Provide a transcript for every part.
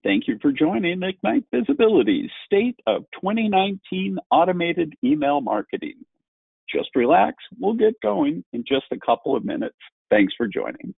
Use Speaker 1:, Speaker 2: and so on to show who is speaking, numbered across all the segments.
Speaker 1: Thank you for joining Ignite Visibility's State of 2019 Automated Email Marketing. Just relax, we'll get going in just a couple of minutes. Thanks for joining.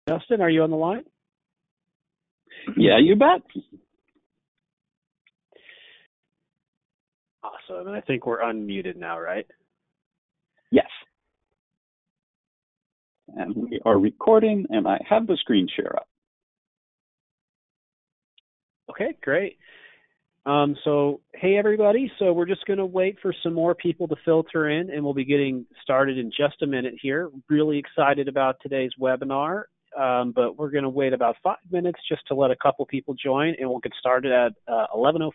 Speaker 2: Justin, are you on the line?
Speaker 1: Yeah, you bet.
Speaker 2: Awesome. And I think we're unmuted now, right?
Speaker 1: Yes. And we are recording, and I have the screen share up.
Speaker 2: Okay, great. So, hey, everybody. So we're just going to wait for some more people to filter in, and we'll be getting started in just a minute here. Really excited about today's webinar, but we're going to wait about 5 minutes just to let a couple people join, and we'll get started at 11:05.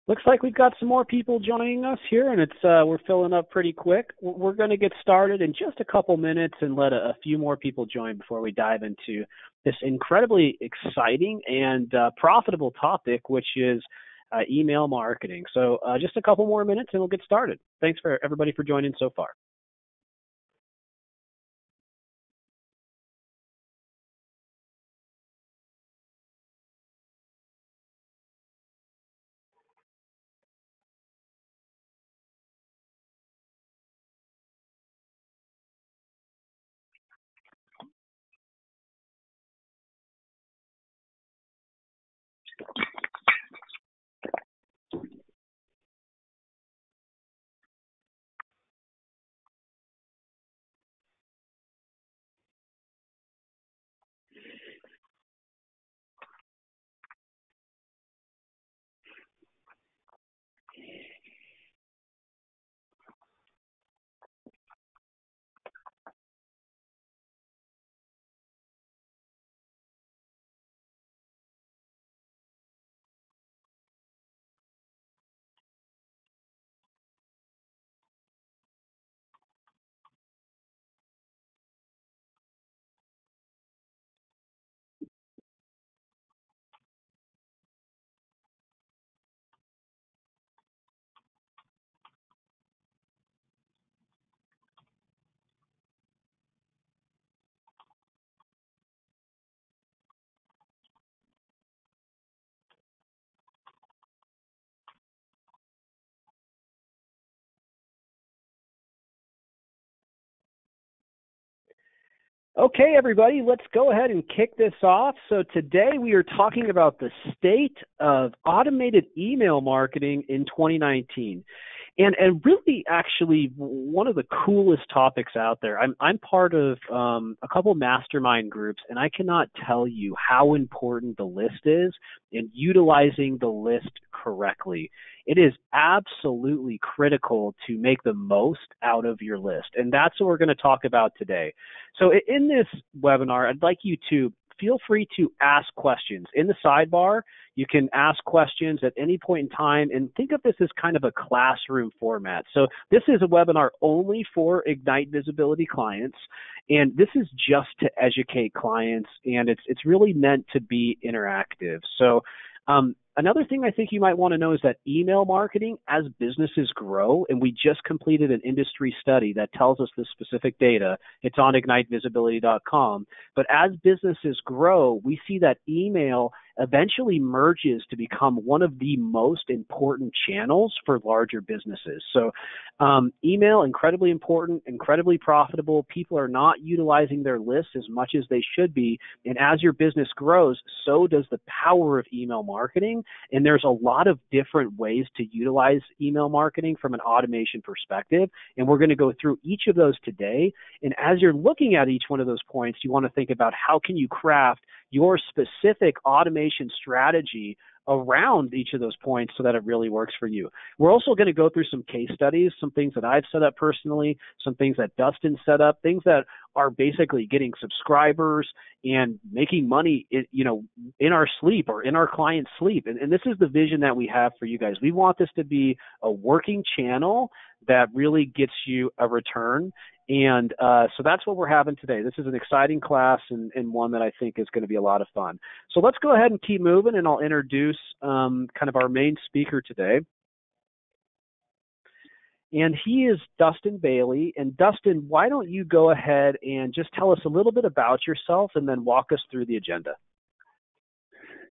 Speaker 2: Looks like we've got some more people joining us here, and we're filling up pretty quick. We're going to get started in just a couple minutes and let a few more people join before we dive into this incredibly exciting and profitable topic, which is email marketing. So just a couple more minutes and we'll get started. Thanks for everybody for joining so far. Okay, everybody, let's go ahead and kick this off. So today we are talking about the state of automated email marketing in 2019. And really, actually, one of the coolest topics out there. I'm part of a couple mastermind groups, and I cannot tell you how important the list is in utilizing the list correctly. It is absolutely critical to make the most out of your list, and that's what we're going to talk about today. So in this webinar, I'd like you to feel free to ask questions. In the sidebar, you can ask questions at any point in time, and think of this as kind of a classroom format. So this is a webinar only for Ignite Visibility clients, and this is just to educate clients, and it's really meant to be interactive. So another thing I think you might want to know is that email marketing, as businesses grow, and we just completed an industry study that tells us the specific data. It's on ignitevisibility.com. But as businesses grow, we see that email eventually merges to become one of the most important channels for larger businesses. So email, incredibly important, incredibly profitable. People are not utilizing their lists as much as they should be. And as your business grows, so does the power of email marketing. And there's a lot of different ways to utilize email marketing from an automation perspective. And we're going to go through each of those today. And as you're looking at each one of those points, you want to think about how can you craft your specific automation strategy around each of those points so that it really works for you. We're also going to go through some case studies, some things that I've set up personally, some things that Dustin set up, things that are basically getting subscribers and making money, in our sleep or in our client's sleep. And this is the vision that we have for you guys. We want this to be a working channel that really gets you a return. And so that's what we're having today. This is an exciting class and one that I think is going to be a lot of fun. So let's go ahead and keep moving, and I'll introduce kind of our main speaker today. And he is Dustin Bailey. And Dustin, why don't you go ahead and just tell us a little bit about yourself and then walk us through the agenda.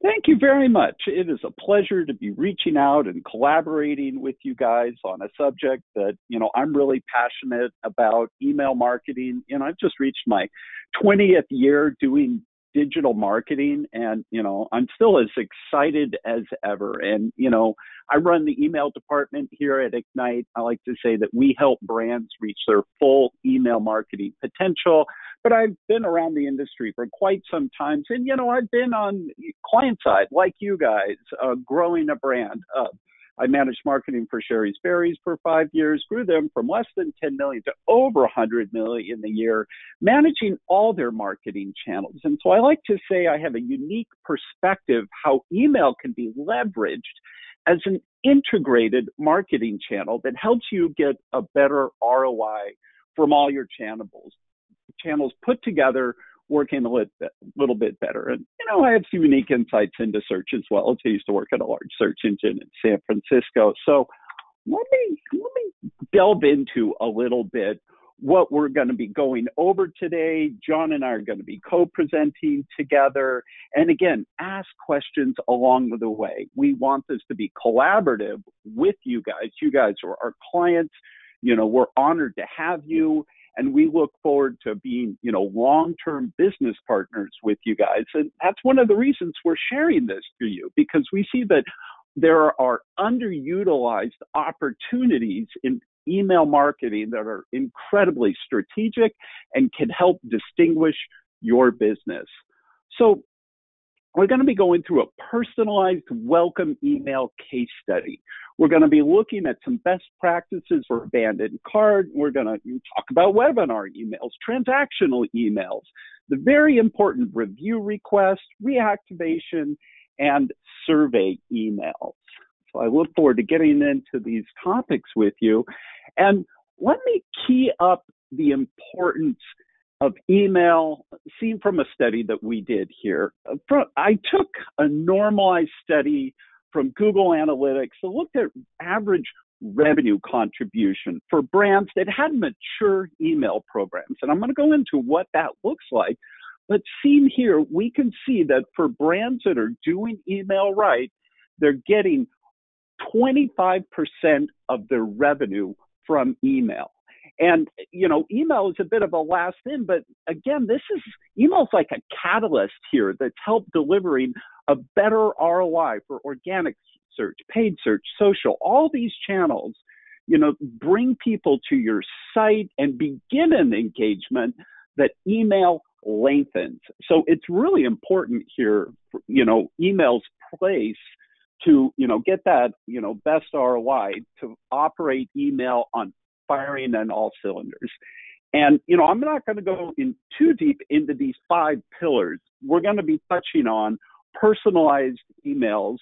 Speaker 1: Thank you very much. It is a pleasure to be reaching out and collaborating with you guys on a subject that, I'm really passionate about, email marketing. I've just reached my 20th year doing digital marketing, and, I'm still as excited as ever. And, I run the email department here at Ignite. I like to say that we help brands reach their full email marketing potential. But I've been around the industry for quite some time. And, I've been on client side, like you guys, growing a brand. I managed marketing for Shari's Berries for 5 years, grew them from less than 10 million to over 100 million a year, managing all their marketing channels. And so I like to say I have a unique perspective how email can be leveraged as an integrated marketing channel that helps you get a better ROI from all your channels put together, working a little bit better. And, I have some unique insights into search as well. I used to work at a large search engine in San Francisco. So let me delve into a little bit what we're going to be going over today. John and I are going to be co-presenting together. And again, ask questions along the way. We want this to be collaborative with you guys. You guys are our clients. We're honored to have you. And we look forward to being, long-term business partners with you guys. And that's one of the reasons we're sharing this to you, because we see that there are underutilized opportunities in email marketing that are incredibly strategic and can help distinguish your business. So we're going to be going through a personalized welcome email case study. We're going to be looking at some best practices for abandoned cart. We're going to talk about webinar emails, transactional emails, the very important review request, reactivation, and survey emails. So I look forward to getting into these topics with you. And let me key up the importance of email seen from a study that we did here. I took a normalized study from Google Analytics that looked at average revenue contribution for brands that had mature email programs. And I'm going to go into what that looks like. But seen here, we can see that for brands that are doing email right, they're getting 25% of their revenue from email. And, email is a bit of a last in, but again, email's like a catalyst here that's helped delivering a better ROI for organic search, paid search, social, all these channels, bring people to your site and begin an engagement that email lengthens. So it's really important here, email's place to, get that, best ROI, to operate email on firing on all cylinders. And, I'm not going to go in too deep into these 5 pillars. We're going to be touching on personalized emails,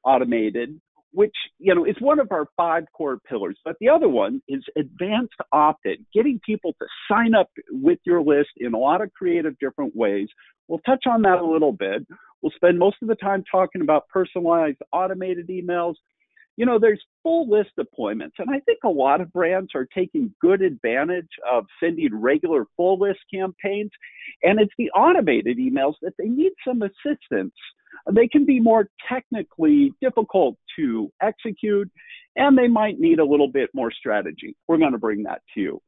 Speaker 1: automated, which, is one of our 5 core pillars. But the other one is advanced opt-in, getting people to sign up with your list in a lot of creative different ways. We'll touch on that a little bit. We'll spend most of the time talking about personalized automated emails. There's full list deployments, and I think a lot of brands are taking good advantage of sending regular full list campaigns, and it's the automated emails that they need some assistance. They can be more technically difficult to execute, and they might need a little bit more strategy. We're going to bring that to you.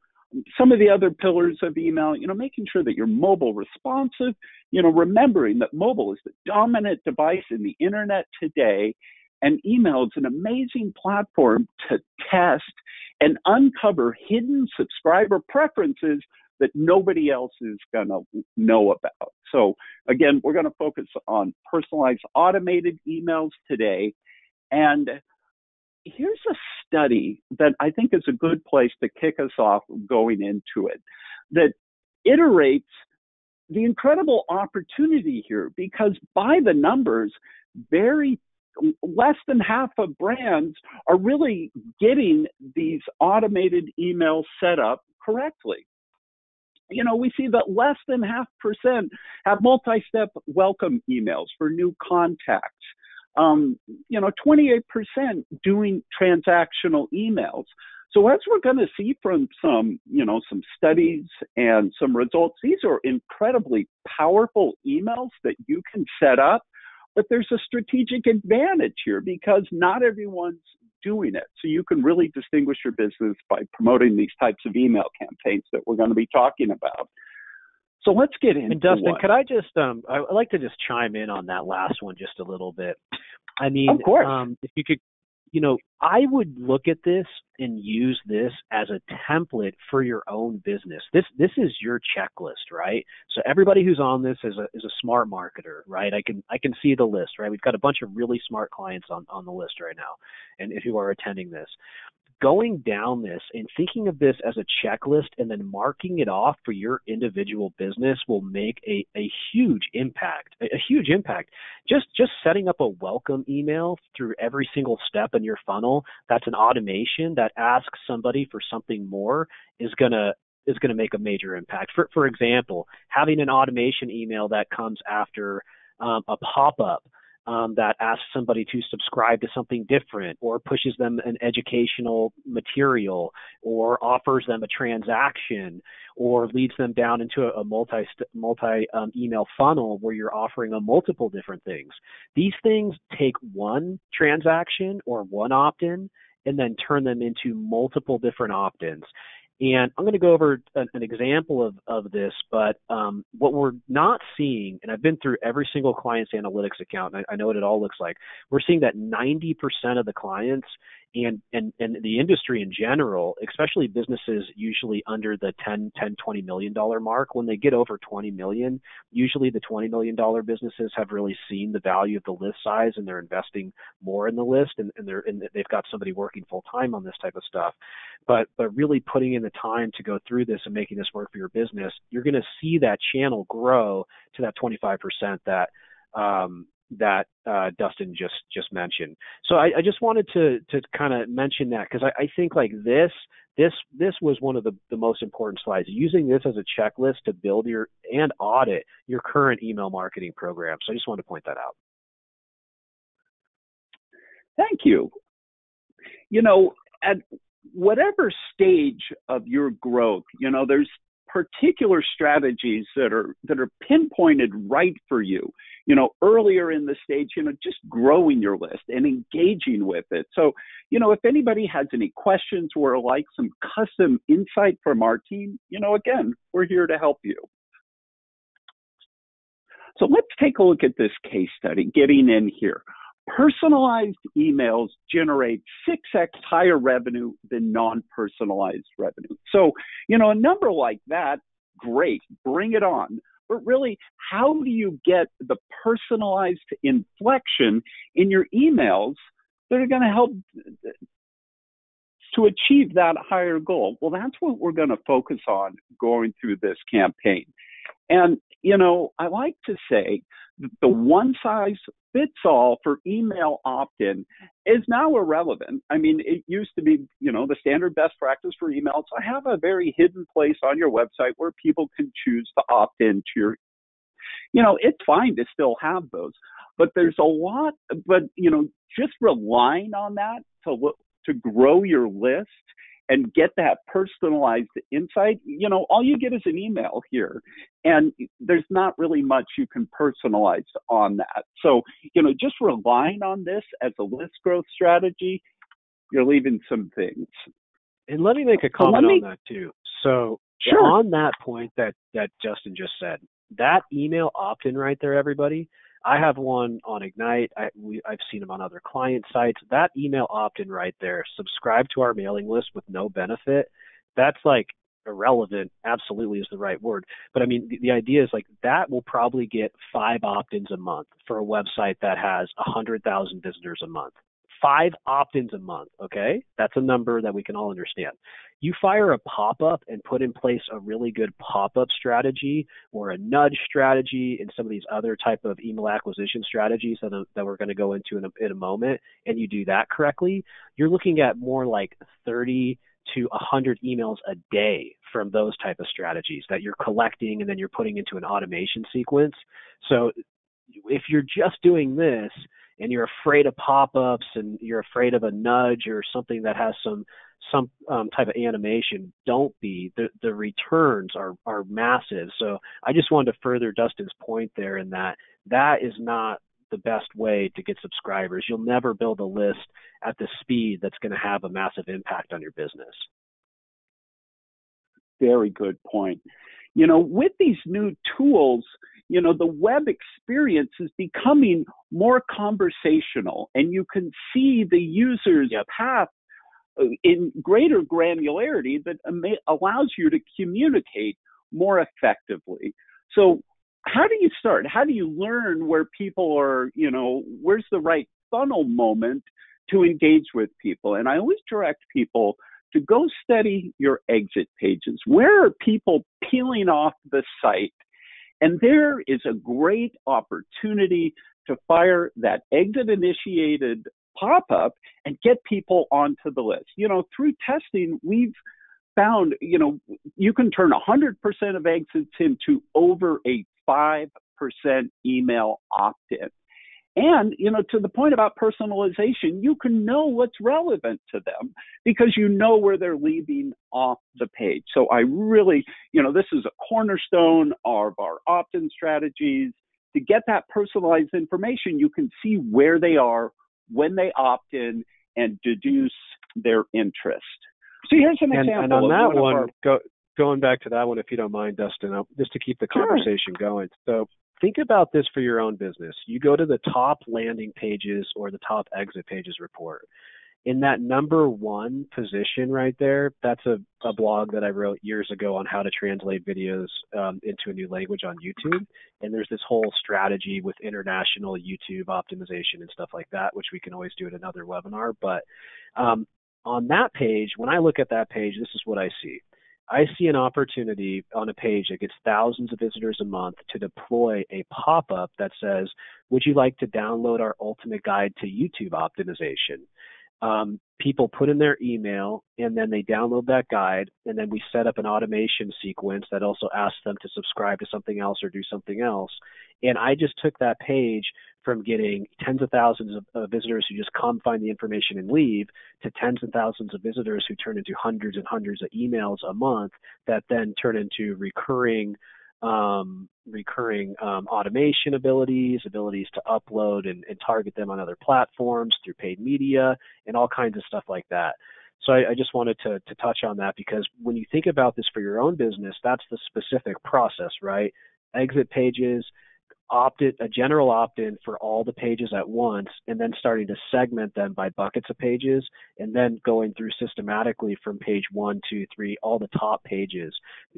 Speaker 1: Some of the other pillars of email, making sure that you're mobile responsive, remembering that mobile is the dominant device in the internet today. And email is an amazing platform to test and uncover hidden subscriber preferences that nobody else is going to know about. So again, we're going to focus on personalized automated emails today. And here's a study that I think is a good place to kick us off going into it, that iterates the incredible opportunity here, because by the numbers, less than half of brands are really getting these automated emails set up correctly. We see that less than 0.5% have multi-step welcome emails for new contacts. 28% doing transactional emails. So as we're going to see from some studies and some results, these are incredibly powerful emails that you can set up. But there's a strategic advantage here because not everyone's doing it. So you can really distinguish your business by promoting these types of email campaigns that we're going to be talking about. So let's get into
Speaker 2: And Dustin,
Speaker 1: one.
Speaker 2: could I just, I'd like to just chime in on that last one just a little bit. I mean,
Speaker 1: of course.
Speaker 2: If you could, I would look at this and use this as a template for your own business. This is your checklist, right? So everybody who's on this is a smart marketer, right? I can see the list, right? We've got a bunch of really smart clients on the list right now and who are attending this. going down this and thinking of this as a checklist and then marking it off for your individual business will make a huge impact, a huge impact. Just setting up a welcome email through every single step in your funnel, that's an automation that asks somebody for something more is going to make a major impact. For example, having an automation email that comes after a pop-up that asks somebody to subscribe to something different, or pushes them an educational material, or offers them a transaction, or leads them down into a multi email funnel where you're offering them multiple different things. These things take one transaction or one opt-in and then turn them into multiple different opt-ins. And I'm going to go over an example of this, but what we're not seeing, and I've been through every single client's analytics account, and I know what it all looks like, we're seeing that 90% of the clients and the industry in general, especially businesses usually under the $10, $20 million mark, when they get over 20 million, usually the $20 million businesses have really seen the value of the list size and they're investing more in the list, and they've got somebody working full time on this type of stuff. But really putting in the time to go through this and making this work for your business, you're going to see that channel grow to that 25% that Dustin just mentioned. So I just wanted to kind of mention that, because I think like this was one of the most important slides, using this as a checklist to build and audit your current email marketing program. So I just wanted to point that out.
Speaker 1: Thank you. At whatever stage of your growth, there's particular strategies that are pinpointed right for you. Earlier in the stage, just growing your list and engaging with it. So, if anybody has any questions or like some custom insight from our team, again, we're here to help you. So let's take a look at this case study, getting in here. Personalized emails generate 6x higher revenue than non-personalized revenue. So, a number like that, great, bring it on. But really, how do you get the personalized inflection in your emails that are going to help to achieve that higher goal? Well, that's what we're going to focus on going through this campaign. And, I like to say that the one size fits all for email opt-in is now irrelevant. I mean, it used to be, the standard best practice for emails. I have a very hidden place on your website where people can choose to opt in to your, it's fine to still have those, but there's a lot, but, just relying on that to grow your list and get that personalized insight, all you get is an email here. And there's not really much you can personalize on that. So, just relying on this as a list growth strategy, you're leaving some things.
Speaker 2: And let me make a comment on that too. So
Speaker 1: sure.
Speaker 2: On that point that Justin just said, that email opt-in right there, everybody, I have one on Ignite. I've seen them on other client sites. That email opt-in right there, subscribe to our mailing list with no benefit, that's like irrelevant, absolutely is the right word. But I mean, the idea is like that will probably get 5 opt-ins a month for a website that has 100,000 visitors a month. 5 opt-ins a month, okay? That's a number that we can all understand. You fire a pop-up and put in place a really good pop-up strategy or a nudge strategy and some of these other type of email acquisition strategies that we're going to go into in a moment, and you do that correctly, you're looking at more like 30 to 100 emails a day from those type of strategies that you're collecting and then you're putting into an automation sequence. So if you're just doing this and you're afraid of pop-ups and you're afraid of a nudge or something that has some type of animation, don't be. The returns are massive. So I just wanted to further Dustin's point there in that is not the best way to get subscribers. You'll never build a list at the speed that's going to have a massive impact on your business.
Speaker 1: Very good point. With these new tools, the web experience is becoming more conversational, and you can see the user's path in greater granularity that allows you to communicate more effectively. So how do you start? How do you learn where people are, where's the right funnel moment to engage with people. And I always direct people to go study your exit pages. Where are people peeling off the site? And there is a great opportunity to fire that exit initiated pop-up and get people onto the list. Through testing, we've found, you can turn 100% of exits into over a 5% email opt-in. And, to the point about personalization, you can know what's relevant to them because you know where they're leaving off the page. So I really, this is a cornerstone of our opt-in strategies. To get that personalized information, you can see where they are, when they opt in, and deduce their interest. So here's an example.
Speaker 2: And on that one, going back to that one, if you don't mind, Dustin, just to keep the conversation going. So think about this for your own business. You go to the top landing pages or the top exit pages report. In that number one position right there, that's a blog that I wrote years ago on how to translate videos into a new language on YouTube. And there's this whole strategy with international YouTube optimization and stuff like that, which we can always do at another webinar. But on that page, when I look at that page, this is what I see. I see an opportunity on a page that gets thousands of visitors a month to deploy a pop-up that says, would you like to download our ultimate guide to YouTube optimization? People put in their email and then they download that guide, and then we set up an automation sequence that also asks them to subscribe to something else or do something else. And I just took that page from getting tens of thousands of visitors who just come find the information and leave to tens of thousands of visitors who turn into hundreds and hundreds of emails a month that then turn into recurring automation abilities to upload and target them on other platforms through paid media and all kinds of stuff like that. So I just wanted to touch on that, because when you think about this for your own business, that's the specific process, right? Exit pages, a general opt-in for all the pages at once, and then starting to segment them by buckets of pages, and then going through systematically from page 1, 2, 3, all the top pages,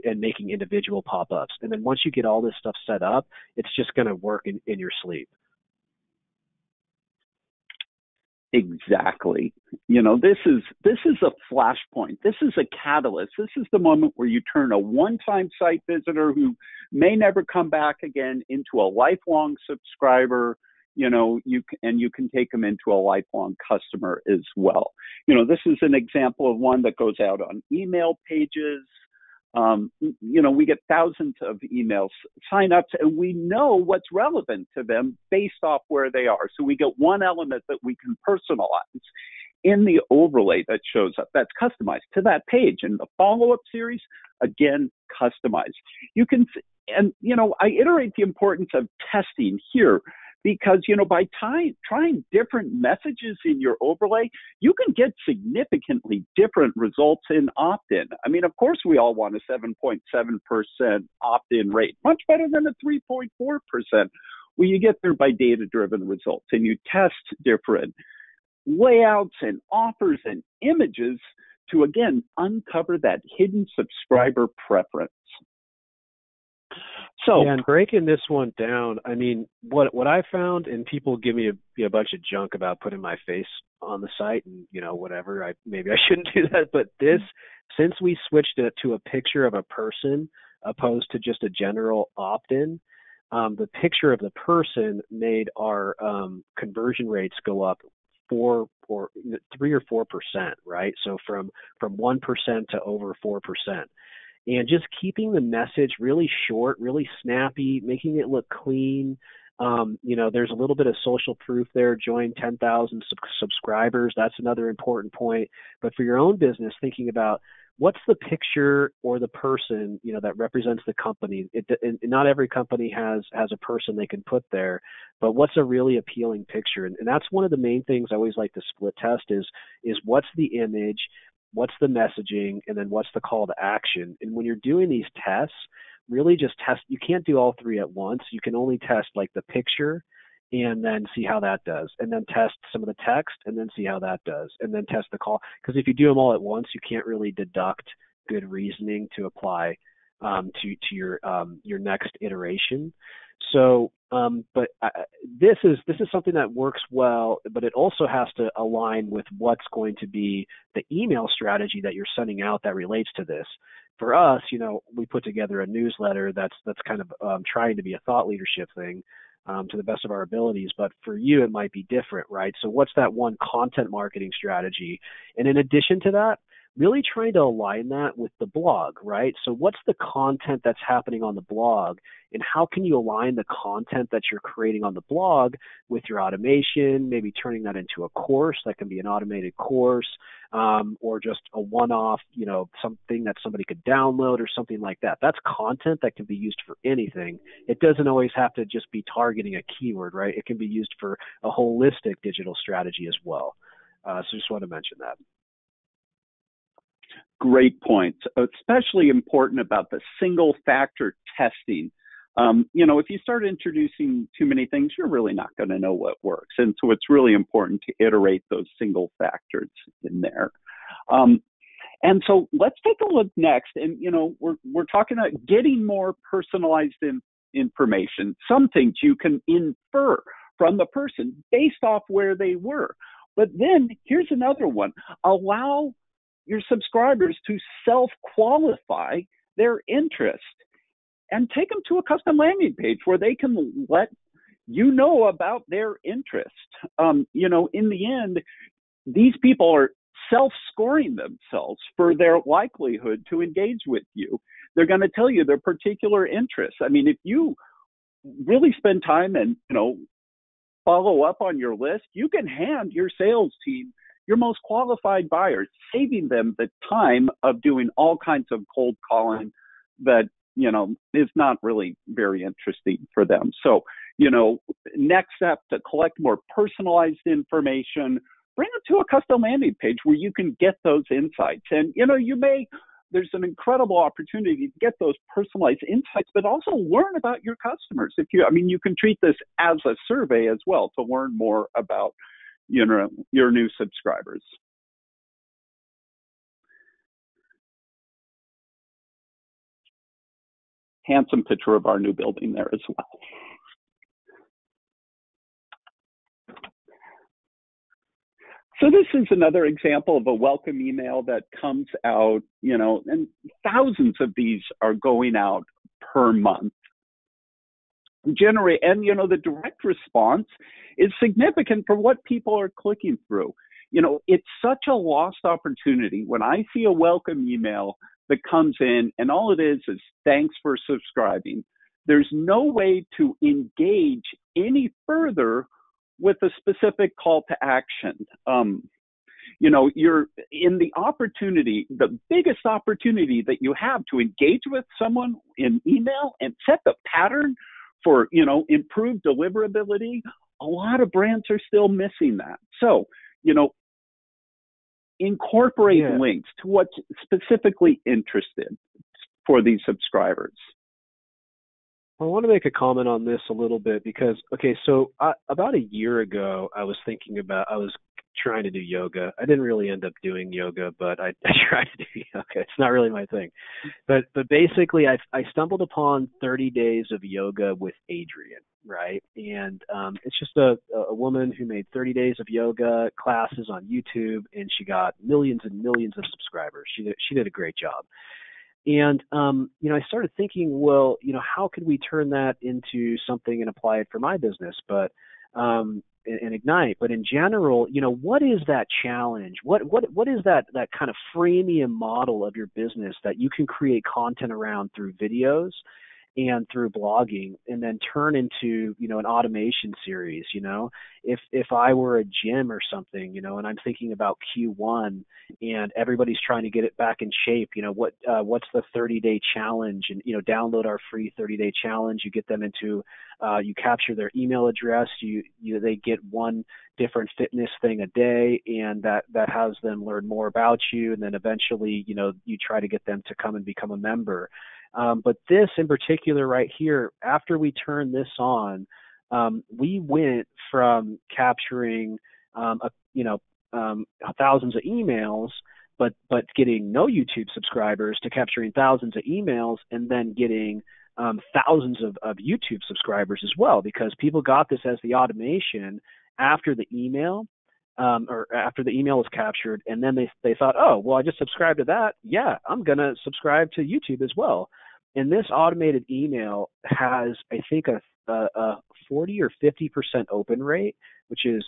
Speaker 2: and making individual pop-ups. And then once you get all this stuff set up, it's just going to work in your sleep.
Speaker 1: Exactly. This is a flashpoint. This is a catalyst. This is the moment where you turn a one-time site visitor who may never come back again into a lifelong subscriber. You can take them into a lifelong customer as well. This is an example of one that goes out on email pages. We get thousands of emails, sign-ups, and we know what's relevant to them based off where they are. So we get one element that we can personalize in the overlay that shows up that's customized to that page. And the follow-up series, again, customized. I iterate the importance of testing here, because, by trying different messages in your overlay, you can get significantly different results in opt-in. I mean, of course, we all want a 7.7% opt-in rate, much better than a 3.4%. Well, you get there by data-driven results, and you test different layouts and offers and images to, again, uncover that hidden subscriber preference. So,
Speaker 2: and breaking this one down, I mean, what I found, and people give me a bunch of junk about putting my face on the site and, whatever, maybe I shouldn't do that, but since we switched it to a picture of a person opposed to just a general opt-in, the picture of the person made our conversion rates go up 3 or 4%, right? So from 1% to over 4%. And just keeping the message really short, really snappy, making it look clean. There's a little bit of social proof there. Join 10,000 subscribers. That's another important point. But for your own business, thinking about what's the picture or the person, that represents the company. Not every company has a person they can put there, but what's a really appealing picture? And that's one of the main things I always like to split test is what's the image, what's the messaging, and then what's the call to action. And when you're doing these tests, really just test. You can't do all three at once. You can only test like the picture and then see how that does, and then test some of the text and then see how that does, and then test the call. Because if you do them all at once, you can't really deduct good reasoning to apply to your next iteration. So, but this is something that works well, but it also has to align with what's going to be the email strategy that you're sending out that relates to this. For us, we put together a newsletter that's kind of trying to be a thought leadership thing to the best of our abilities. But for you, it might be different, right? So what's that one content marketing strategy? And in addition to that, really trying to align that with the blog, right? So what's the content that's happening on the blog, and how can you align the content that you're creating on the blog with your automation, maybe turning that into a course that can be an automated course, or just a one-off, something that somebody could download or something like that. That's content that can be used for anything. It doesn't always have to just be targeting a keyword, right? It can be used for a holistic digital strategy as well. So just want to mention that.
Speaker 1: Great points, especially important about the single factor testing. If you start introducing too many things, you're really not going to know what works. And so it's really important to iterate those single factors in there. And so let's take a look next. And, we're talking about getting more personalized information. Some things you can infer from the person based off where they were. But then here's another one. Allow your subscribers to self-qualify their interest and take them to a custom landing page where they can let you know about their interest. In the end, these people are self-scoring themselves for their likelihood to engage with you. They're going to tell you their particular interests. I mean, if you really spend time and, follow up on your list, you can hand your sales team your most qualified buyers, saving them the time of doing all kinds of cold calling that, is not really very interesting for them. So, next step, to collect more personalized information, bring it to a custom landing page where you can get those insights. And, there's an incredible opportunity to get those personalized insights, but also learn about your customers. You can treat this as a survey as well to learn more about your new subscribers. Handsome picture of our new building there as well. So this is another example of a welcome email that comes out, and thousands of these are going out per month. And the direct response is significant for what people are clicking through. It's such a lost opportunity when I see a welcome email that comes in and all it is thanks for subscribing. There's no way to engage any further with a specific call to action. You're in the opportunity, the biggest opportunity that you have to engage with someone in email and set the pattern for, improved deliverability. A lot of brands are still missing that. So, incorporate links to what's specifically interested for these subscribers.
Speaker 2: I want to make a comment on this a little bit because, so about a year ago, I was trying to do yoga. I didn't really end up doing yoga, but I tried to do yoga. It's not really my thing. But basically, I stumbled upon 30 days of yoga with Adriene, right? And it's just a woman who made 30 days of yoga classes on YouTube, and she got millions and millions of subscribers. She did a great job. And, I started thinking, well, how could we turn that into something and apply it for my business? But, and Ignite. But in general, what is that challenge? What is that kind of freemium model of your business that you can create content around through videos and through blogging and then turn into, an automation series? If I were a gym or something, and I'm thinking about Q1 and everybody's trying to get it back in shape, what's the 30-day challenge? And, download our free 30-day challenge. You get them into, you capture their email address. They get one different fitness thing a day, and that has them learn more about you. And then eventually, you try to get them to come and become a member. But this in particular right here, after we turned this on, we went from capturing, thousands of emails, but getting no YouTube subscribers to capturing thousands of emails and then getting thousands of YouTube subscribers as well, because people got this as the automation after the email, or after the email was captured, and then they thought, oh, well, I just subscribed to that. Yeah, I'm going to subscribe to YouTube as well. And this automated email has, I think, a 40 or 50% open rate, which is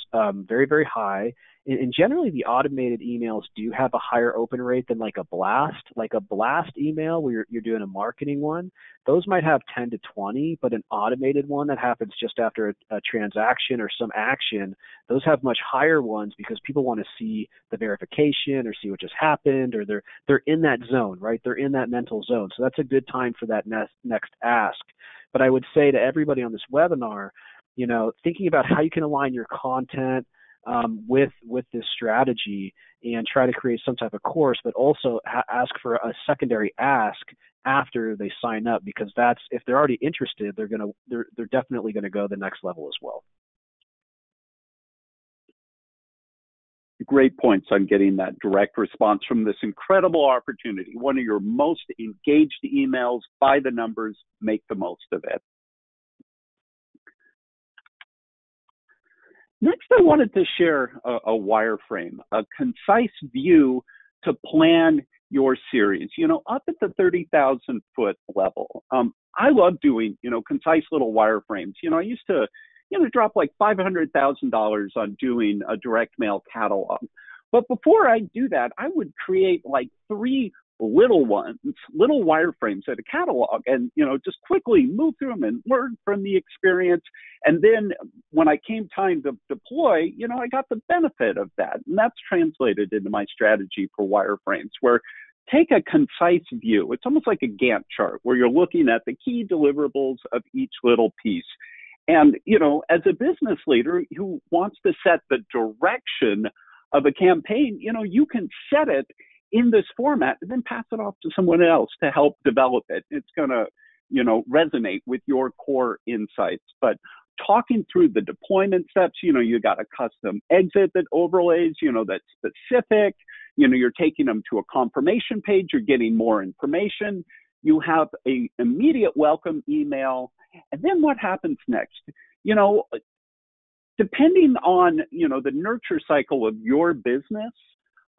Speaker 2: very, very high. And generally, the automated emails do have a higher open rate than like a blast email where you're doing a marketing one. Those might have 10 to 20, but an automated one that happens just after a transaction or some action, those have much higher ones because people want to see the verification or see what just happened, or they're in that zone, right? They're in that mental zone. So that's a good time for that next ask. But I would say to everybody on this webinar, thinking about how you can align your content with this strategy and try to create some type of course, but also ask for a secondary ask after they sign up, because that's, if they're already interested, they're definitely going to go the next level as well.
Speaker 1: Great points on getting that direct response from this incredible opportunity. One of your most engaged emails, by the numbers, make the most of it. Next, I wanted to share a wireframe, a concise view to plan your series, up at the 30,000 foot level. I love doing, concise little wireframes. I used to, drop like $500,000 on doing a direct mail catalog. But before I do that, I would create like 3 little wireframes at a catalog, and just quickly move through them and learn from the experience. And then when I came time to deploy, I got the benefit of that, and that's translated into my strategy for wireframes, where take a concise view. It's almost like a Gantt chart where you're looking at the key deliverables of each little piece. And as a business leader who wants to set the direction of a campaign, you can set it in this format and then pass it off to someone else to help develop it. It's going to, resonate with your core insights. But talking through the deployment steps, you got a custom exit that overlays, that's specific. You're taking them to a confirmation page. You're getting more information. You have a immediate welcome email. And then what happens next? Depending on, the nurture cycle of your business,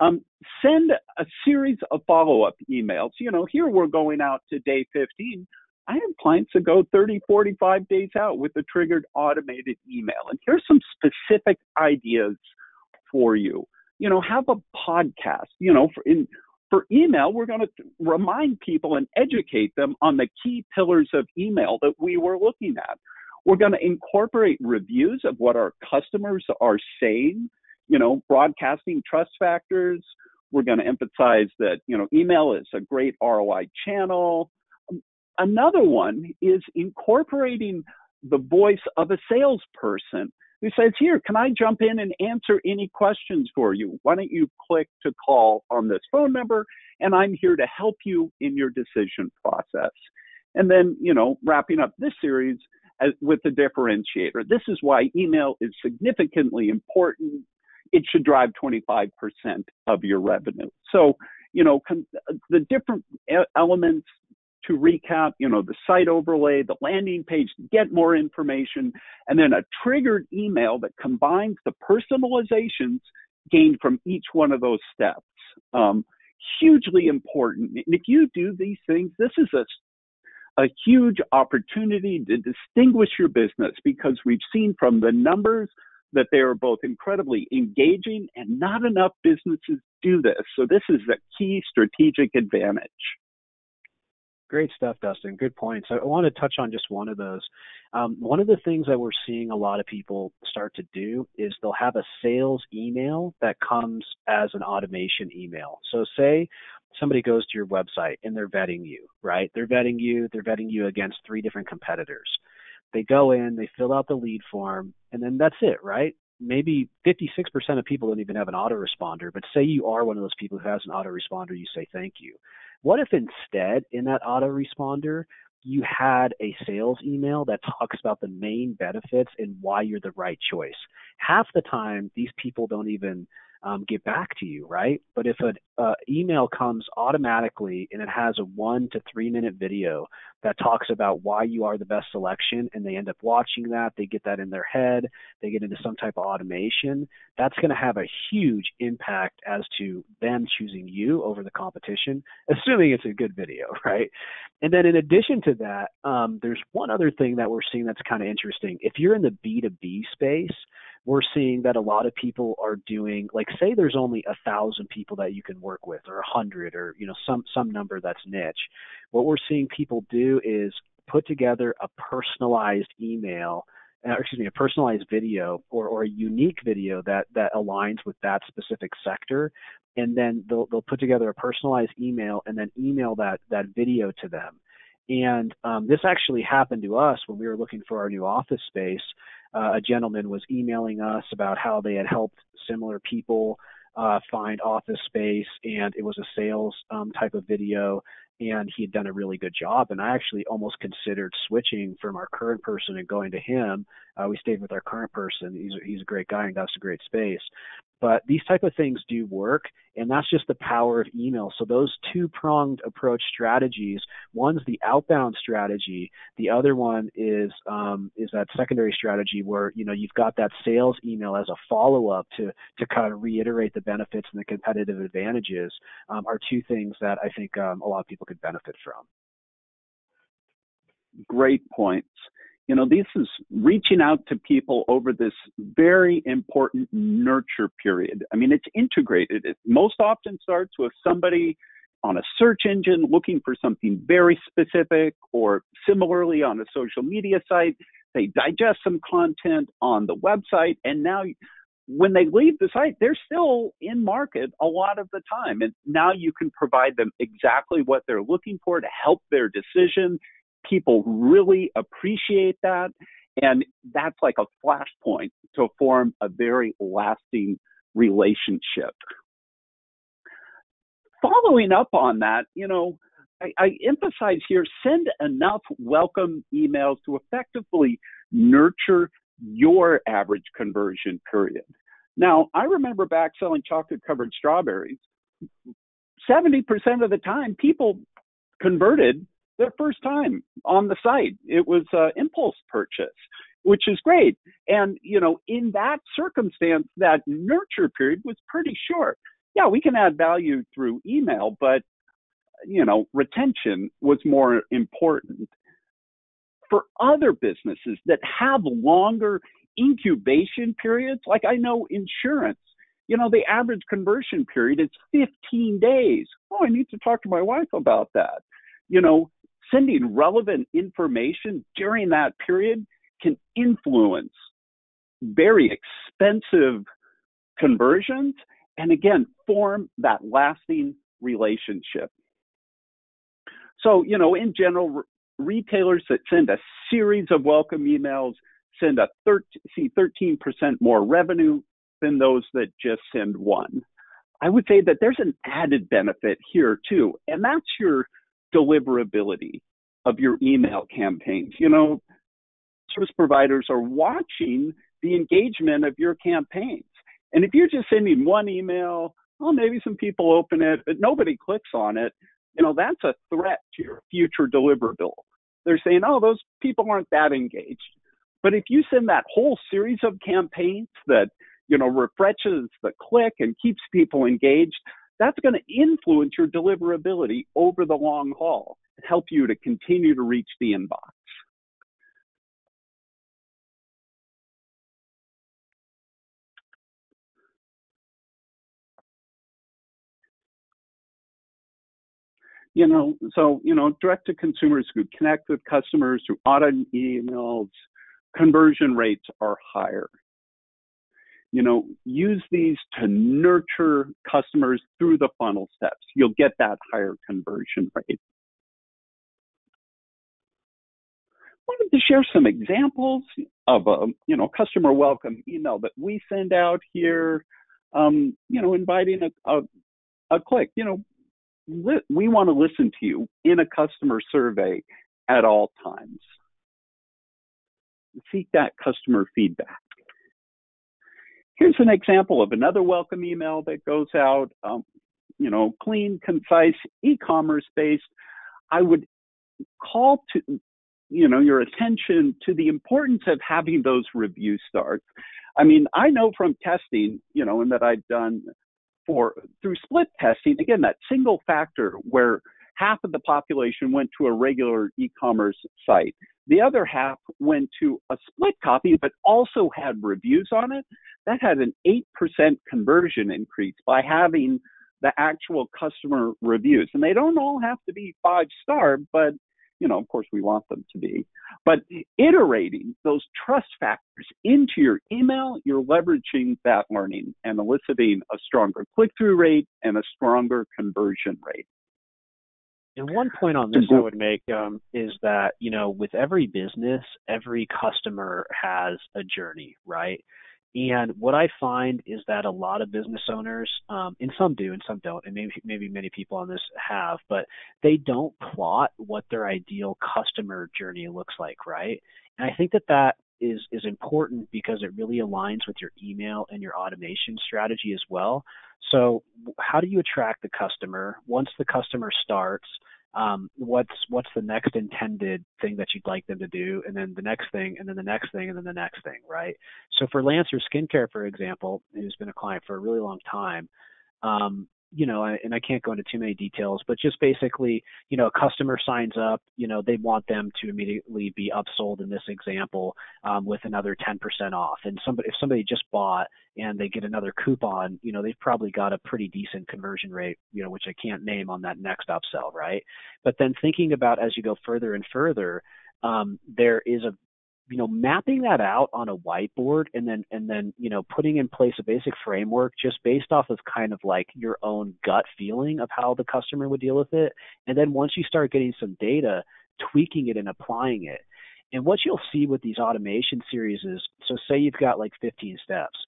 Speaker 1: send a series of follow-up emails. Here we're going out to day 15. I have clients that go 30, 45 days out with a triggered automated email. And here's some specific ideas for you. Have a podcast. For email, we're going to remind people and educate them on the key pillars of email that we were looking at. We're going to incorporate reviews of what our customers are saying, broadcasting trust factors. We're going to emphasize that, email is a great ROI channel. Another one is incorporating the voice of a salesperson who says, here, can I jump in and answer any questions for you? Why don't you click to call on this phone number, and I'm here to help you in your decision process. And then, wrapping up this series with the differentiator. This is why email is significantly important. It should drive 25% of your revenue. So, the different elements to recap, the site overlay, the landing page to get more information, and then a triggered email that combines the personalizations gained from each one of those steps. Hugely important. And if you do these things, this is a huge opportunity to distinguish your business, because we've seen from the numbers that they are both incredibly engaging and not enough businesses do this. So this is a key strategic advantage.
Speaker 2: Great stuff, Dustin. Good points. I want to touch on just one of those. One of the things that we're seeing a lot of people start to do is they'll have a sales email that comes as an automation email. So say somebody goes to your website and they're vetting you, right? They're vetting you against 3 different competitors. They go in, they fill out the lead form, and then that's it, right? Maybe 56% of people don't even have an autoresponder, but say you are one of those people who has an autoresponder, you say thank you. What if instead in that autoresponder, you had a sales email that talks about the main benefits and why you're the right choice? Half the time, these people don't even get back to you, right? But if an email comes automatically and it has a 1 to 3 minute video that talks about why you are the best selection, and they end up watching that, they get that in their head, they get into some type of automation, that's going to have a huge impact as to them choosing you over the competition, assuming it's a good video, right? And then in addition to that, there's one other thing that we're seeing that's kind of interesting. If you're in the B2B space, we're seeing that a lot of people are doing, like, say there's only 1,000 people that you can work with, or 100, or some number that's niche. What we're seeing people do is put together a personalized email, a personalized video, or a unique video that aligns with that specific sector, and then they'll put together a personalized email and then email that video to them. And this actually happened to us when we were looking for our new office space. A gentleman was emailing us about how they had helped similar people find office space, and it was a sales type of video, and he had done a really good job. And I actually almost considered switching from our current person and going to him. We stayed with our current person. He's a great guy and got us a great space. But these type of things do work, and that's just the power of email. So those two-pronged approach strategies, one's the outbound strategy, the other one is that secondary strategy where you've got that sales email as a follow-up to kind of reiterate the benefits and the competitive advantages, are two things that I think a lot of people could benefit from.
Speaker 1: Great points. This is reaching out to people over this very important nurture period. I mean, it's integrated. It most often starts with somebody on a search engine looking for something very specific, or similarly on a social media site, they digest some content on the website, and now when they leave the site, they're still in market a lot of the time. And now you can provide them exactly what they're looking for to help their decision. People really appreciate that, and that's like a flashpoint to form a very lasting relationship. Following up on that, I emphasize here, send enough welcome emails to effectively nurture your average conversion period. Now, I remember back selling chocolate-covered strawberries. 70% of the time, people converted their first time on the site. It was an impulse purchase, which is great. And, in that circumstance, that nurture period was pretty short. Yeah, we can add value through email, but, retention was more important. For other businesses that have longer incubation periods, like I know insurance, the average conversion period is 15 days. Oh, I need to talk to my wife about that. Sending relevant information during that period can influence very expensive conversions and, again, form that lasting relationship. So, in general, retailers that send a series of welcome emails see 13% more revenue than those that just send one. I would say that there's an added benefit here, too, and that's your deliverability of your email campaigns. Service providers are watching the engagement of your campaigns. And if you're just sending one email, well, maybe some people open it, but nobody clicks on it, that's a threat to your future deliverable. They're saying, oh, those people aren't that engaged. But if you send that whole series of campaigns that, refreshes the click and keeps people engaged, that's going to influence your deliverability over the long haul and help you to continue to reach the inbox. Direct to consumers who connect with customers through auto emails, conversion rates are higher. Use these to nurture customers through the funnel steps. You'll get that higher conversion rate. I wanted to share some examples of a, customer welcome email that we send out here, inviting a click. We want to listen to you in a customer survey at all times. Seek that customer feedback. Here's an example of another welcome email that goes out, clean, concise, e-commerce based. I would call to, your attention to the importance of having those review starts. I mean, I know from testing, and that I've done through split testing, again, that single factor where half of the population went to a regular e-commerce site. The other half went to a split copy, but also had reviews on it. That had an 8% conversion increase by having the actual customer reviews. And they don't all have to be 5-star, but of course we want them to be. But iterating those trust factors into your email, you're leveraging that learning and eliciting a stronger click-through rate and a stronger conversion rate.
Speaker 2: And one point on this I would make is that, with every business, every customer has a journey, right? And what I find is that a lot of business owners, and some do and some don't, and maybe many people on this have, but they don't plot what their ideal customer journey looks like, right? And I think that is important because it really aligns with your email and your automation strategy as well. So how do you attract the customer? Once the customer starts, what's the next intended thing that you'd like them to do, and then the next thing, and then the next thing, and then the next thing, right? So for Lancer Skincare, for example, who's been a client for a really long time, and I can't go into too many details, but just basically, a customer signs up, they want them to immediately be upsold in this example with another 10% off. And if somebody just bought and they get another coupon, they've probably got a pretty decent conversion rate, which I can't name on that next upsell, right? But then thinking about as you go further and further, there is mapping that out on a whiteboard and then putting in place a basic framework just based off of kind of like your own gut feeling of how the customer would deal with it. And then once you start getting some data, tweaking it and applying it. And what you'll see with these automation series is, so say you've got like 15 steps.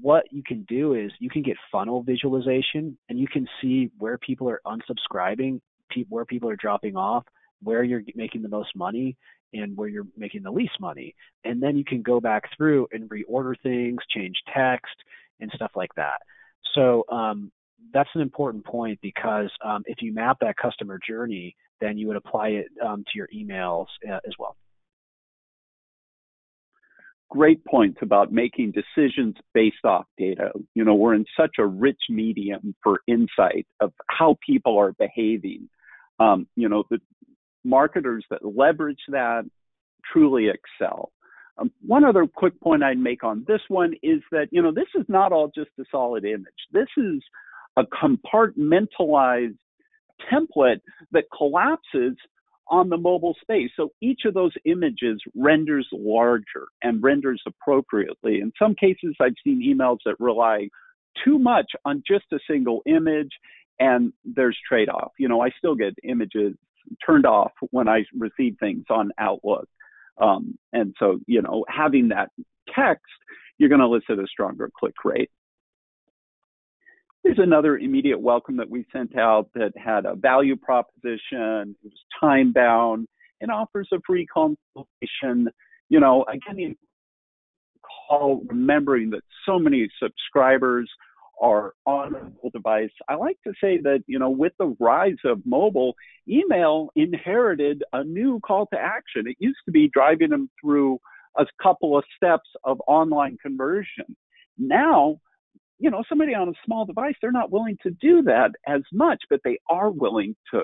Speaker 2: What you can do is you can get funnel visualization and you can see where people are unsubscribing, where people are dropping off, where you're making the most money, and where you're making the least money. And then you can go back through and reorder things, change text, and stuff like that. So that's an important point because if you map that customer journey, then you would apply it to your emails as well.
Speaker 1: Great points about making decisions based off data. We're in such a rich medium for insight of how people are behaving. The marketers that leverage that truly excel. One other quick point I'd make on this one is that, this is not all just a solid image. This is a compartmentalized template that collapses on the mobile space. So each of those images renders larger and renders appropriately. In some cases, I've seen emails that rely too much on just a single image, and there's trade-off. I still get images turned off when I receive things on Outlook. And so, having that text, you're going to elicit a stronger click rate. Here's another immediate welcome that we sent out that had a value proposition. It was time bound and offers a free consultation. Again, call remembering that so many subscribers are on a mobile device. I like to say that, with the rise of mobile, email inherited a new call to action. It used to be driving them through a couple of steps of online conversion. Now, somebody on a small device, they're not willing to do that as much, but they are willing to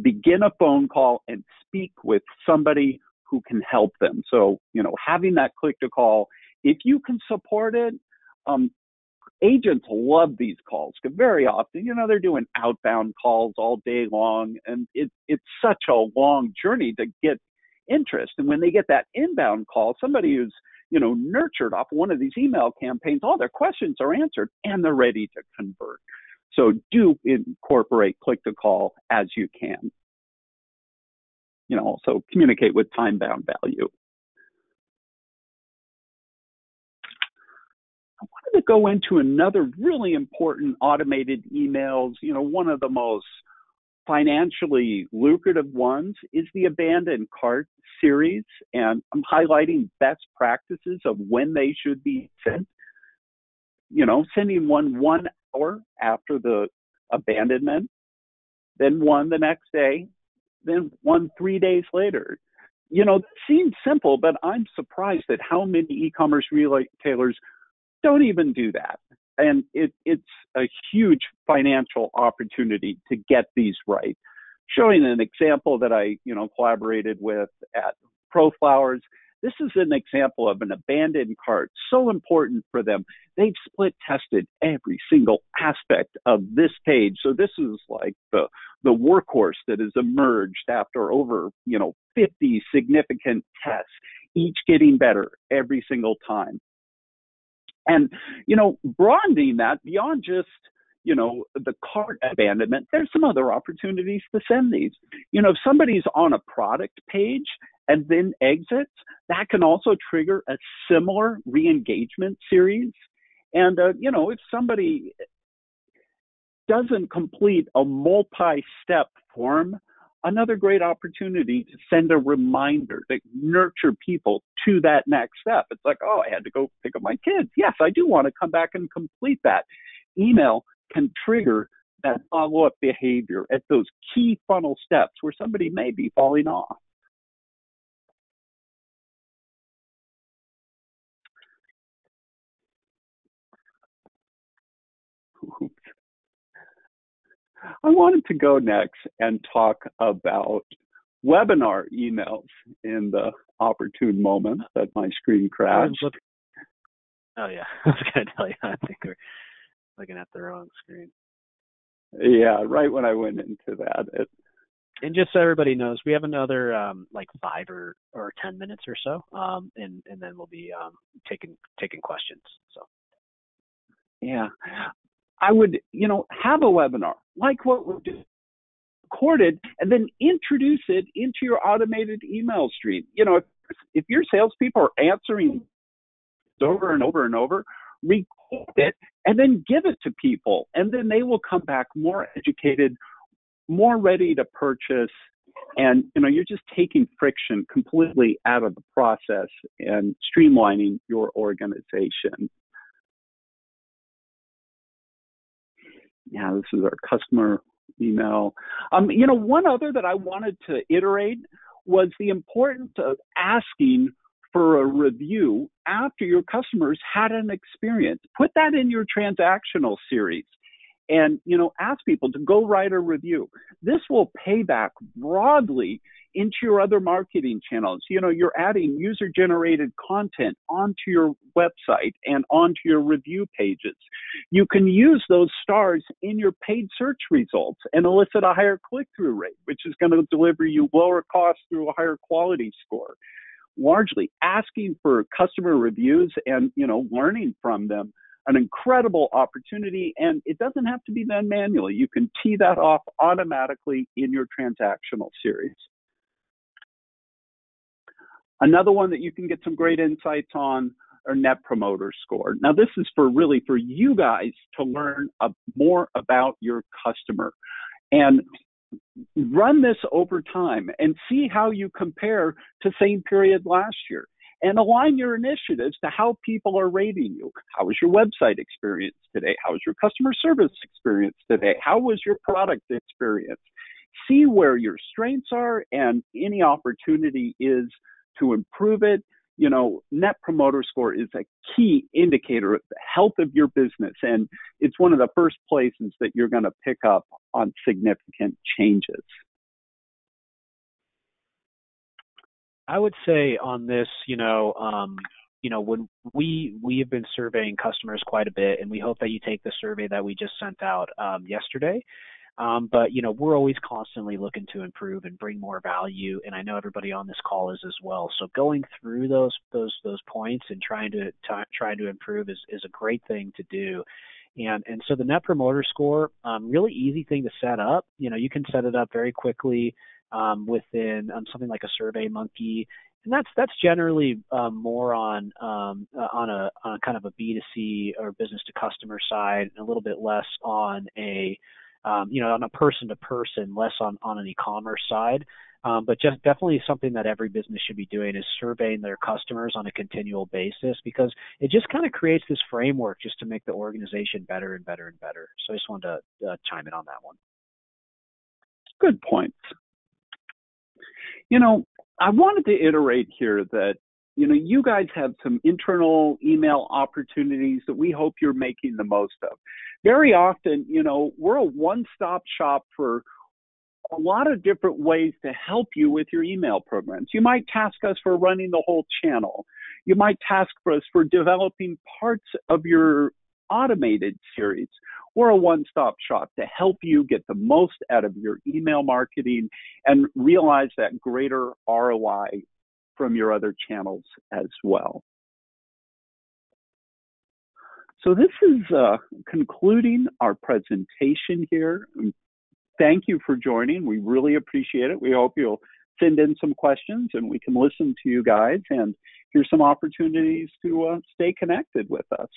Speaker 1: begin a phone call and speak with somebody who can help them. So, having that click to call, if you can support it, agents love these calls because very often, they're doing outbound calls all day long, and it's such a long journey to get interest. And when they get that inbound call, somebody who's, nurtured off one of these email campaigns, all their questions are answered and they're ready to convert. So do incorporate click to call as you can. Also communicate with time-bound value. I wanted to go into another really important automated emails. One of the most financially lucrative ones is the abandoned cart series, and I'm highlighting best practices of when they should be sent. sending one hour after the abandonment, then one the next day, then one 3 days later. It seems simple, but I'm surprised at how many e-commerce retailers don't even do that. And it's a huge financial opportunity to get these right. Showing an example that I, collaborated with at ProFlowers. This is an example of an abandoned cart, so important for them. They've split tested every single aspect of this page. So this is like the workhorse that has emerged after over, 50 significant tests, each getting better every single time. And, broadening that beyond just, the cart abandonment, there's some other opportunities to send these. If somebody's on a product page and then exits, that can also trigger a similar re-engagement series. And, if somebody doesn't complete a multi-step form, another great opportunity to send a reminder to nurture people to that next step. It's like, oh, I had to go pick up my kids. Yes, I do want to come back and complete that. Email can trigger that follow-up behavior at those key funnel steps where somebody may be falling off. I wanted to go next and talk about webinar emails in the opportune moment that my screen crashed.
Speaker 2: Oh, yeah. I was going to tell you, I think we're looking at the wrong screen.
Speaker 1: Yeah, right when I went into that.
Speaker 2: And just so everybody knows, we have another 5 or 10 minutes or so, and then we'll be taking questions. So,
Speaker 1: yeah, I would have a webinar like what we're doing, recorded, and then introduce it into your automated email stream. If your salespeople are answering over and over and over, record it and then give it to people, and then they will come back more educated, more ready to purchase, and you're just taking friction completely out of the process and streamlining your organization. Yeah, this is our customer email. One other that I wanted to iterate was the importance of asking for a review after your customers had an experience. Put that in your transactional series and, ask people to go write a review. This will pay back broadly into your other marketing channels. You're adding user-generated content onto your website and onto your review pages. You can use those stars in your paid search results and elicit a higher click-through rate, which is going to deliver you lower costs through a higher quality score. Largely asking for customer reviews and, learning from them, an incredible opportunity, and it doesn't have to be done manually. You can tee that off automatically in your transactional series. Another one that you can get some great insights on are Net Promoter Score. Now, this is for you guys to learn more about your customer and run this over time and see how you compare to same period last year, and align your initiatives to how people are rating you. How was your website experience today? How was your customer service experience today? How was your product experience? See where your strengths are and any opportunity is to improve it. Net Promoter Score is a key indicator of the health of your business, and it's one of the first places that you're going to pick up on significant changes.
Speaker 2: I would say on this, when we have been surveying customers quite a bit, and we hope that you take the survey that we just sent out yesterday. But we're always constantly looking to improve and bring more value, and I know everybody on this call is as well. So going through those points and trying to improve is a great thing to do. And so the Net Promoter Score, really easy thing to set up. You can set it up very quickly within something like a SurveyMonkey, and that's generally more on a kind of a B2C or business to customer side, and a little bit less on a on a person to person, less on an e-commerce side. But just definitely something that every business should be doing is surveying their customers on a continual basis, because it just kind of creates this framework just to make the organization better and better and better. So I just wanted to chime in on that one.
Speaker 1: Good points. I wanted to iterate here that, you guys have some internal email opportunities that we hope you're making the most of. Very often, we're a one-stop shop for a lot of different ways to help you with your email programs. You might task us for running the whole channel. You might task for us for developing parts of your automated series. We're a one-stop shop to help you get the most out of your email marketing and realize that greater ROI from your other channels as well. So this is concluding our presentation here. Thank you for joining. We really appreciate it. We hope you'll send in some questions and we can listen to you guys, and here's some opportunities to stay connected with us.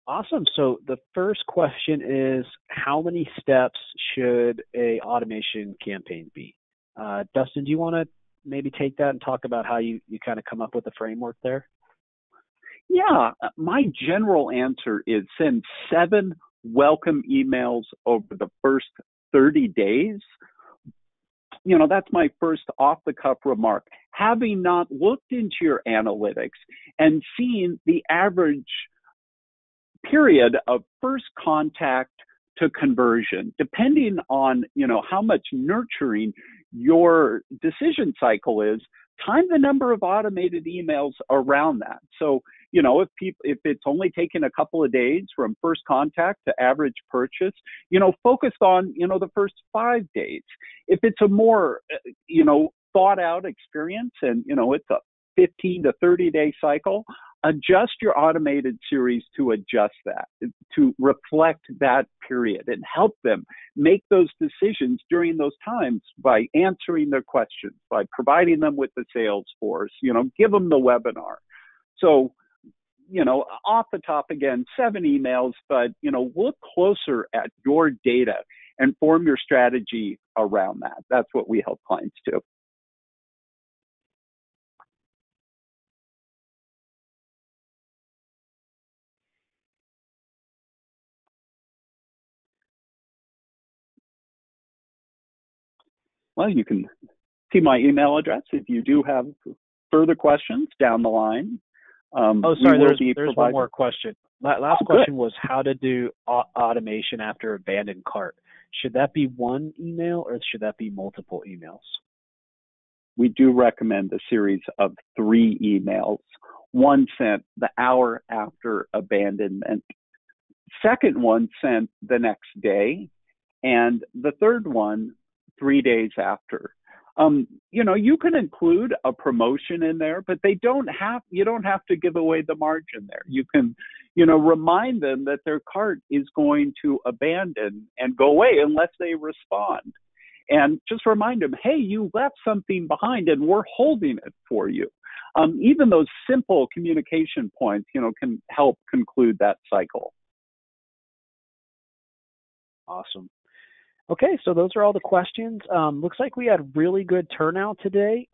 Speaker 2: Awesome. So the first question is, how many steps should a automation campaign be? Dustin, do you want to maybe take that and talk about how you kind of come up with a framework there?
Speaker 1: Yeah, my general answer is send 7 welcome emails over the first 30 days. That's my first off-the-cuff remark. Having not looked into your analytics and seen the average period of first contact to conversion, depending on, how much nurturing your decision cycle is, time the number of automated emails around that. So, if it's only taken a couple of days from first contact to average purchase, focused on, the first 5 days. If it's a more, thought out experience and, it's a 15 to 30 day cycle, adjust your automated series to adjust that, to reflect that period, and help them make those decisions during those times by answering their questions, by providing them with the sales force, give them the webinar. So, off the top again, 7 emails, but, look closer at your data and form your strategy around that. That's what we help clients do. Well, you can see my email address if you do have further questions down the line.
Speaker 2: There's one more question. Last question was how to do automation after abandoned cart. Should that be one email or should that be multiple emails?
Speaker 1: We do recommend a series of 3 emails. One sent the hour after abandonment. Second one sent the next day. And the third one 3 days after. You can include a promotion in there, but you don't have to give away the margin there. You can, remind them that their cart is going to abandon and go away unless they respond. And just remind them, hey, you left something behind and we're holding it for you. Even those simple communication points, can help conclude that cycle.
Speaker 2: Awesome. Okay, so those are all the questions. Looks like we had really good turnout today.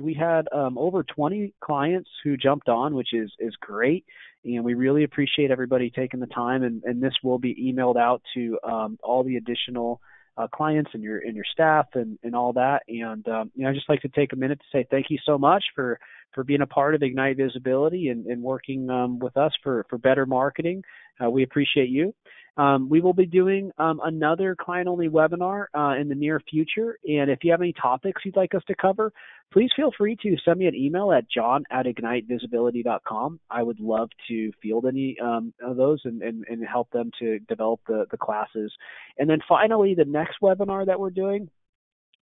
Speaker 2: We had over 20 clients who jumped on, which is great, and we really appreciate everybody taking the time. And this will be emailed out to all the additional clients and your staff and all that. And I'd just like to take a minute to say thank you so much for being a part of Ignite Visibility and working with us for better marketing. We appreciate you. We will be doing another client-only webinar in the near future. And if you have any topics you'd like us to cover, please feel free to send me an email at john@ignitevisibility.com. I would love to field any of those and help them to develop the classes. And then finally, the next webinar that we're doing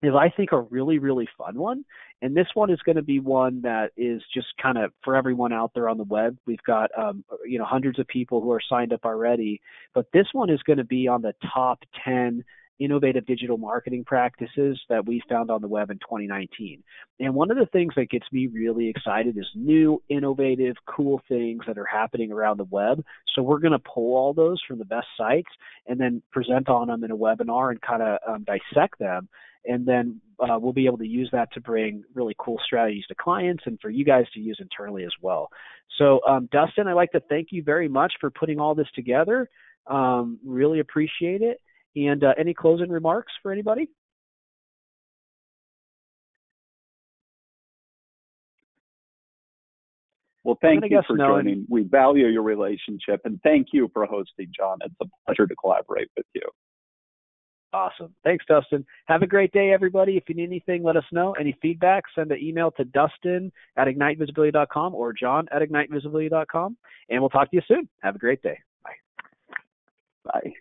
Speaker 2: is, I think, a really, really fun one. And this one is going to be one that is just kind of for everyone out there on the web. We've got, hundreds of people who are signed up already. But this one is going to be on the top 10 innovative digital marketing practices that we found on the web in 2019. And one of the things that gets me really excited is new, innovative, cool things that are happening around the web. So we're going to pull all those from the best sites and then present on them in a webinar and kind of dissect them. And then we'll be able to use that to bring really cool strategies to clients and for you guys to use internally as well. So Dustin, I'd like to thank you very much for putting all this together. Really appreciate it. And any closing remarks for anybody?
Speaker 1: Well, thank you for joining. We value your relationship, and thank you for hosting, John. It's a pleasure to collaborate with you.
Speaker 2: Awesome. Thanks, Dustin. Have a great day, everybody. If you need anything, let us know. Any feedback, send an email to dustin@ignitevisibility.com or john@ignitevisibility.com, and we'll talk to you soon. Have a great day. Bye.
Speaker 1: Bye.